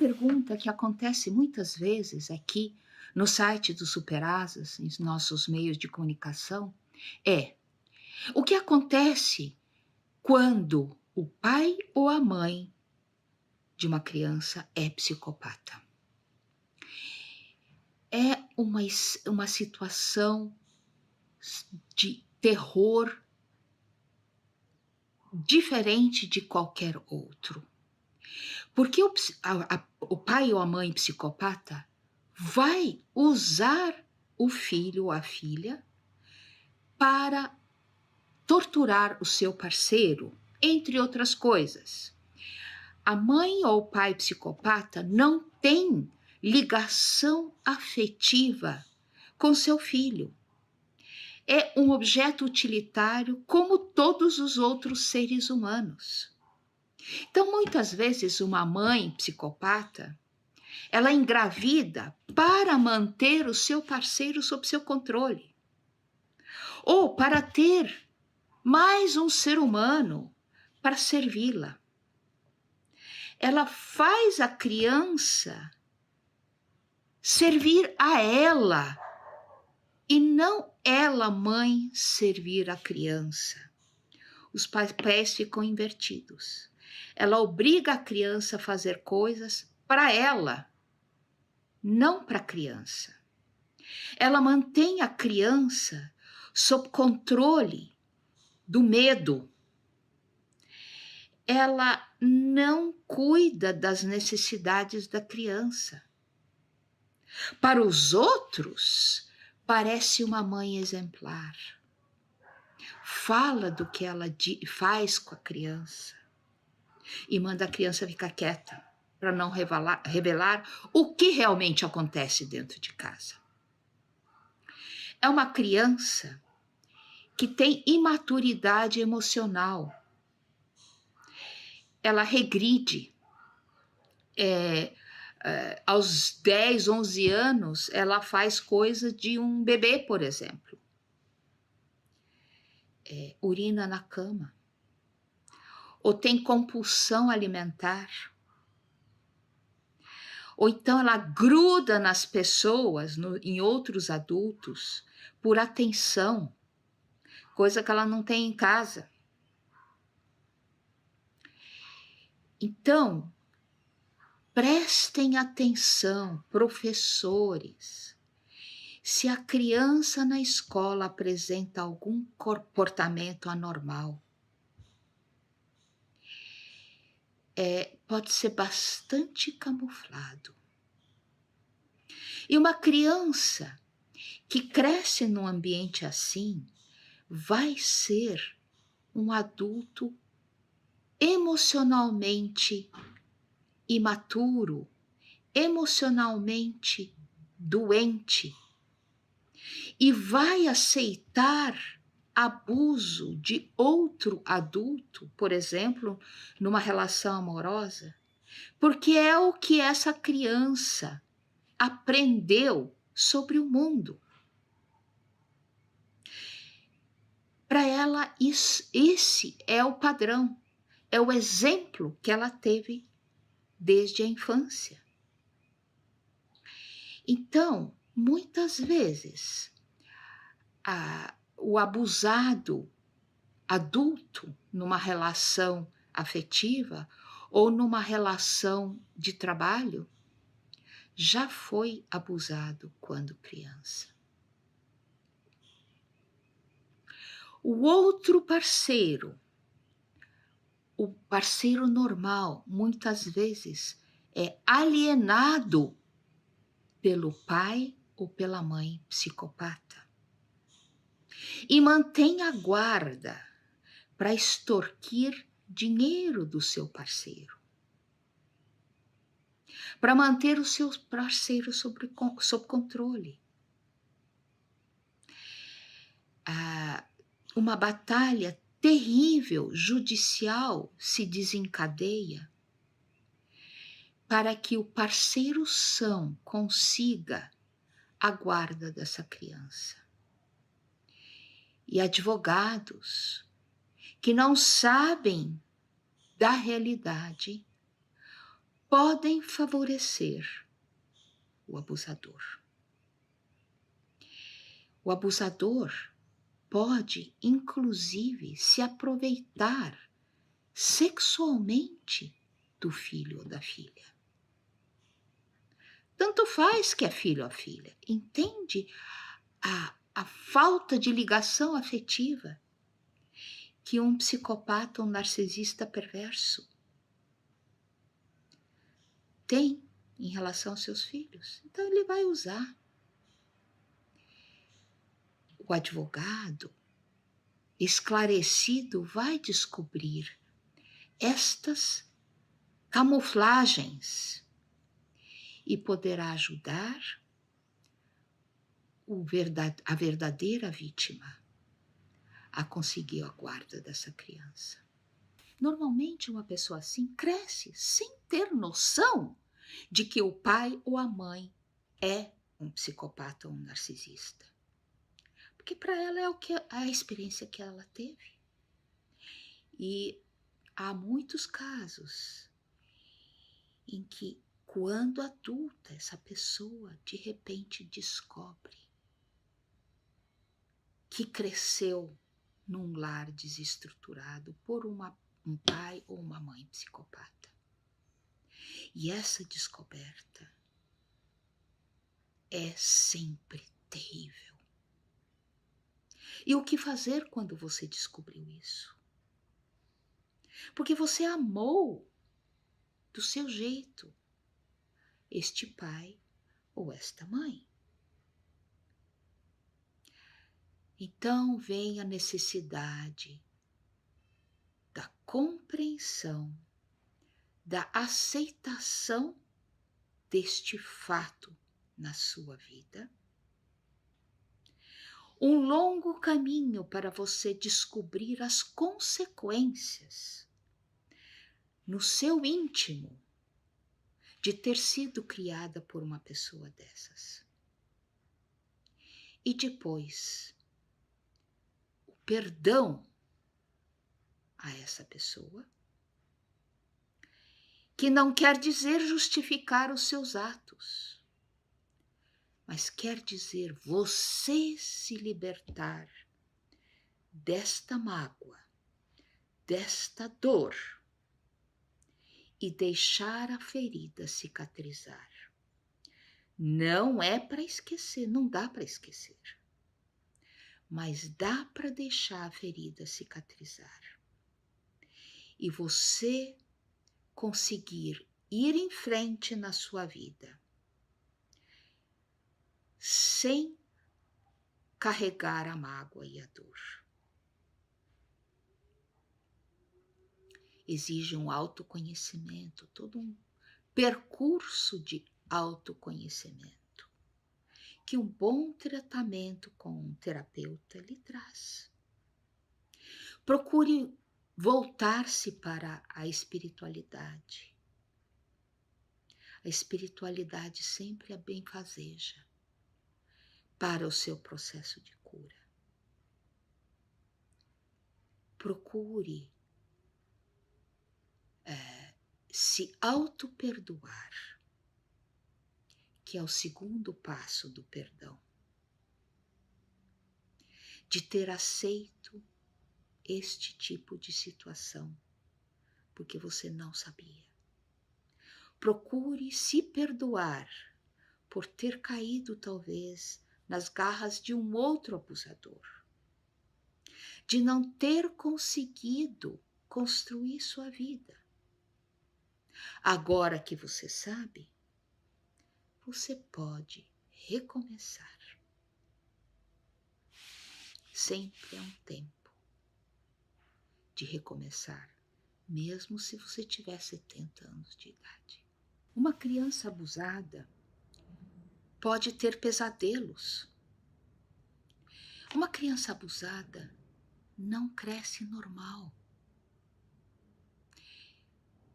pergunta que acontece muitas vezes aqui no site do Superasas, em nossos meios de comunicação, é: o que acontece quando o pai ou a mãe de uma criança é psicopata? É uma situação de terror diferente de qualquer outro. Porque o pai ou a mãe psicopata vai usar o filho ou a filha para torturar o seu parceiro, entre outras coisas. A mãe ou o pai psicopata não tem ligação afetiva com seu filho. É um objeto utilitário como todos os outros seres humanos. Então, muitas vezes, uma mãe psicopata, ela engravida para manter o seu parceiro sob seu controle, ou para ter mais um ser humano para servi-la. Ela faz a criança servir a ela e não ela, mãe, servir a criança. Os papéis ficam invertidos. Ela obriga a criança a fazer coisas para ela, não para a criança. Ela mantém a criança sob controle do medo. Ela não cuida das necessidades da criança. Para os outros, parece uma mãe exemplar. Fala do que ela faz com a criança e manda a criança ficar quieta para não revelar o que realmente acontece dentro de casa. É uma criança que tem imaturidade emocional. Ela regride. Aos 10, 11 anos, ela faz coisa de um bebê, por exemplo. Urina na cama. Ou tem compulsão alimentar. Ou então ela gruda nas pessoas, em outros adultos, por atenção, coisa que ela não tem em casa. Então, prestem atenção, professores. Se a criança na escola apresenta algum comportamento anormal, pode ser bastante camuflado. E uma criança que cresce num ambiente assim vai ser um adulto emocionalmente imaturo, emocionalmente doente, e vai aceitar abuso de outro adulto, por exemplo, numa relação amorosa, porque é o que essa criança aprendeu sobre o mundo. Para ela, esse é o padrão, é o exemplo que ela teve desde a infância. Então, muitas vezes, o abusado adulto numa relação afetiva ou numa relação de trabalho já foi abusado quando criança. O outro parceiro, o parceiro normal, muitas vezes é alienado pelo pai ou pela mãe psicopata e mantém a guarda para extorquir dinheiro do seu parceiro, para manter o seu parceiro sob controle. Uma batalha terrível judicial se desencadeia para que o parceiro são consiga a guarda dessa criança. E advogados que não sabem da realidade podem favorecer o abusador. O abusador pode, inclusive, se aproveitar sexualmente do filho ou da filha. Tanto faz que é filho ou filha. Entende a falta de ligação afetiva que um psicopata ou um narcisista perverso tem em relação aos seus filhos. Então ele vai usar. O advogado esclarecido vai descobrir estas camuflagens e poderá ajudar a verdadeira vítima a conseguir a guarda dessa criança. Normalmente uma pessoa assim cresce sem ter noção de que o pai ou a mãe é um psicopata ou um narcisista. Porque para ela é a experiência que ela teve. E há muitos casos em que, quando adulta, essa pessoa de repente descobre que cresceu num lar desestruturado por um pai ou uma mãe psicopata. E essa descoberta é sempre terrível. E o que fazer quando você descobriu isso? Porque você amou do seu jeito este pai ou esta mãe. Então vem a necessidade da compreensão, da aceitação deste fato na sua vida. Um longo caminho para você descobrir as consequências no seu íntimo de ter sido criada por uma pessoa dessas. E depois, o perdão a essa pessoa, que não quer dizer justificar os seus atos, mas quer dizer você se libertar desta mágoa, desta dor e deixar a ferida cicatrizar. Não é para esquecer, não dá para esquecer, mas dá para deixar a ferida cicatrizar. E você conseguir ir em frente na sua vida sem carregar a mágoa e a dor. Exige um autoconhecimento, todo um percurso de autoconhecimento que um bom tratamento com um terapeuta lhe traz. Procure voltar-se para a espiritualidade. A espiritualidade sempre a benfazeja para o seu processo de cura. Procure se auto-perdoar, que é o segundo passo do perdão. De ter aceito este tipo de situação, porque você não sabia. Procure se perdoar por ter caído, talvez, nas garras de um outro abusador, de não ter conseguido construir sua vida. Agora que você sabe, você pode recomeçar. Sempre é um tempo de recomeçar, mesmo se você tiver 70 anos de idade. Uma criança abusada pode ter pesadelos. Uma criança abusada não cresce normal.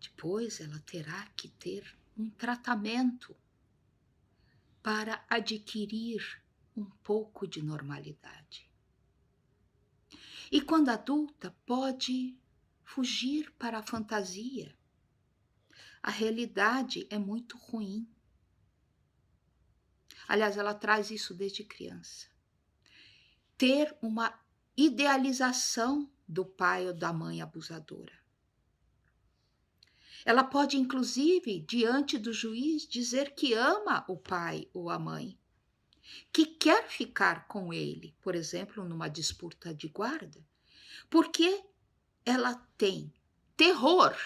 Depois ela terá que ter um tratamento para adquirir um pouco de normalidade. E quando adulta, pode fugir para a fantasia, a realidade é muito ruim. Aliás, ela traz isso desde criança. Ter uma idealização do pai ou da mãe abusadora. Ela pode, inclusive, diante do juiz, dizer que ama o pai ou a mãe, que quer ficar com ele, por exemplo, numa disputa de guarda, porque ela tem terror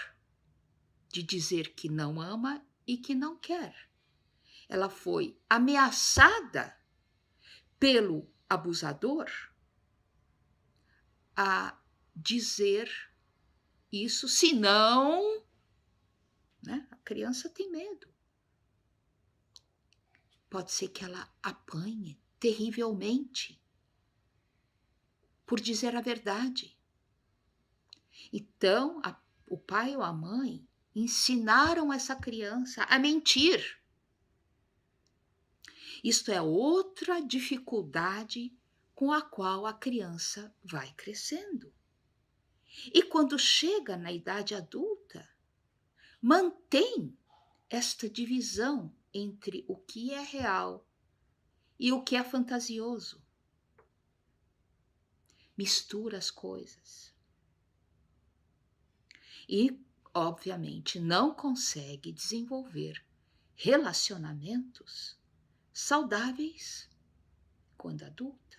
de dizer que não ama e que não quer. Ela foi ameaçada pelo abusador a dizer isso, senão, né, a criança tem medo. Pode ser que ela apanhe terrivelmente por dizer a verdade. Então, o pai ou a mãe ensinaram essa criança a mentir. Isto é outra dificuldade com a qual a criança vai crescendo. E quando chega na idade adulta, mantém esta divisão entre o que é real e o que é fantasioso. Mistura as coisas. E, obviamente, não consegue desenvolver relacionamentos saudáveis quando adulta.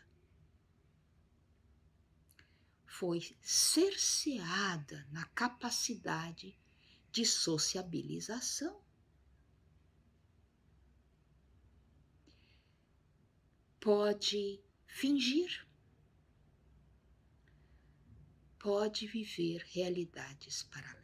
Foi cerceada na capacidade de sociabilização. Pode fingir, pode viver realidades paralelas.